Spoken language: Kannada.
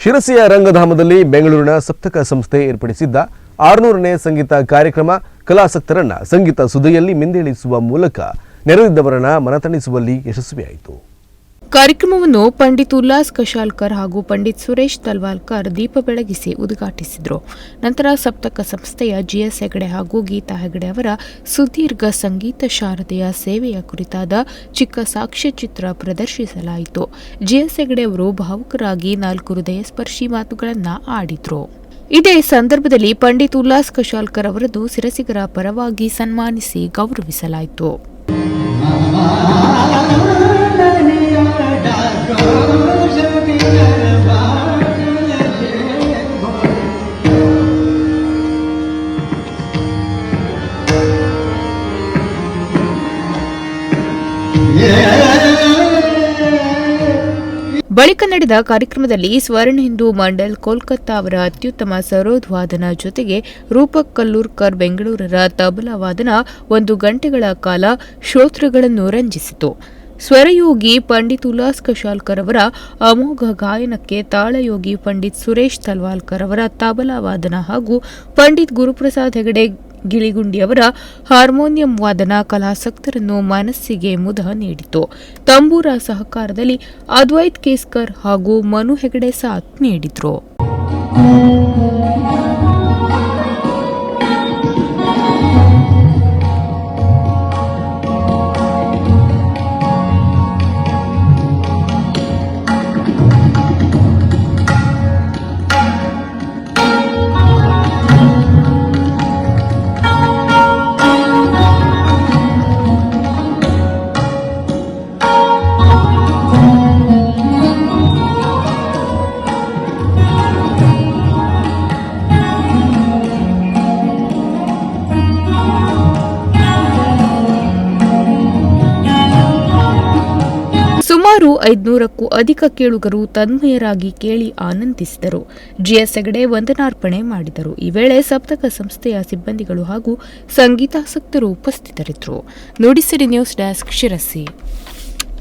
ಶಿರಸಿಯ ರಂಗಧಾಮದಲ್ಲಿ ಬೆಂಗಳೂರಿನ ಸಪ್ತಕ ಸಂಸ್ಥೆ ಏರ್ಪಡಿಸಿದ್ದ 600ನೇ ಸಂಗೀತ ಕಾರ್ಯಕ್ರಮ ಕಲಾಸಕ್ತರನ್ನ ಸಂಗೀತ ಸುಧೆಯಲ್ಲಿ ಮಿಂದೇಳಿಸುವ ಮೂಲಕ ನೆರೆದಿದ್ದವರನ್ನ ಮನತಣಿಸುವಲ್ಲಿ ಯಶಸ್ವಿಯಾಯಿತು. ಕಾರ್ಯಕ್ರಮವನ್ನು ಪಂಡಿತ್ ಉಲ್ಲಾಸ್ ಕಶಾಲ್ಕರ್ ಹಾಗೂ ಪಂಡಿತ್ ಸುರೇಶ್ ತಲ್ವಾಲ್ಕರ್ ದೀಪ ಬೆಳಗಿಸಿ ಉದ್ಘಾಟಿಸಿದರು. ನಂತರ ಸಪ್ತಕ ಸಂಸ್ಥೆಯ ಜಿಎಸ್ ಹೆಗಡೆ ಹಾಗೂ ಗೀತಾ ಹೆಗಡೆ ಅವರ ಸುದೀರ್ಘ ಸಂಗೀತ ಶಾರದೆಯ ಸೇವೆಯ ಕುರಿತಾದ ಚಿಕ್ಕ ಸಾಕ್ಷ್ಯಚಿತ್ರ ಪ್ರದರ್ಶಿಸಲಾಯಿತು. ಜಿಎಸ್ ಹೆಗಡೆ ಅವರು ಭಾವುಕರಾಗಿ 4 ಹೃದಯಸ್ಪರ್ಶಿ ಮಾತುಗಳನ್ನು ಆಡಿದರು. ಇದೇ ಸಂದರ್ಭದಲ್ಲಿ ಪಂಡಿತ್ ಉಲ್ಲಾಸ್ ಕಶಾಲ್ಕರ್ ಅವರನ್ನು ಶಿರಸಿಗರ ಪರವಾಗಿ ಸನ್ಮಾನಿಸಿ ಗೌರವಿಸಲಾಯಿತು. ಬಳಿಕ ನಡೆದ ಕಾರ್ಯಕ್ರಮದಲ್ಲಿ ಸ್ವರ್ಣ ಹಿಂದೂ ಮಂಡಲ್ ಕೋಲ್ಕತ್ತಾ ಅವರ ಅತ್ಯುತ್ತಮ ಸರೋದ್ ವಾದನ ಜೊತೆಗೆ ರೂಪಕ್ ಕಲ್ಲೂರ್ಕರ್ ಬೆಂಗಳೂರರ ತಬಲಾ ವಾದನ 1 ಗಂಟೆಗಳ ಕಾಲ ಶ್ರೋತೃಗಳನ್ನು ರಂಜಿಸಿತು. ಸ್ವರಯೋಗಿ ಪಂಡಿತ್ ಉಲ್ಲಾಸ್ ಕಶಾಲ್ಕರ್ ಅವರ ಅಮೋಘ ಗಾಯನಕ್ಕೆ ತಾಳಯೋಗಿ ಪಂಡಿತ್ ಸುರೇಶ್ ತಲ್ವಾಲ್ಕರ್ ಅವರ ತಬಲಾ ವಾದನ ಹಾಗೂ ಪಂಡಿತ್ ಗುರುಪ್ರಸಾದ್ ಹೆಗಡೆ ಗಿಳಿಗುಂಡಿ ಅವರ ಹಾರ್ಮೋನಿಯಂ ವಾದನ ಕಲಾಸಕ್ತರನ್ನು ಮನಸ್ಸಿಗೆ ಮುದ ನೀಡಿತು. ತಂಬೂರ ಸಹಕಾರದಲ್ಲಿ ಅದ್ವೈತ್ ಕೇಸ್ಕರ್ ಹಾಗೂ ಮನು ಹೆಗಡೆ ಸಾಥ್ ನೀಡಿದ್ರು. ಸುಮಾರು 500ಕ್ಕೂ ಅಧಿಕ ಕೇಳುಗರು ತನ್ಮಯರಾಗಿ ಕೇಳಿ ಆನಂದಿಸಿದರು. ಜಿಎಸ್ ಹೆಗಡೆ ವಂದನಾರ್ಪಣೆ ಮಾಡಿದರು. ಈ ವೇಳೆ ಸಪ್ತಕ ಸಂಸ್ಥೆಯ ಸಿಬ್ಬಂದಿಗಳು ಹಾಗೂ ಸಂಗೀತಾಸಕ್ತರು ಉಪಸ್ಥಿತರಿದ್ದರು. Nudisiri news desk, Sirsi.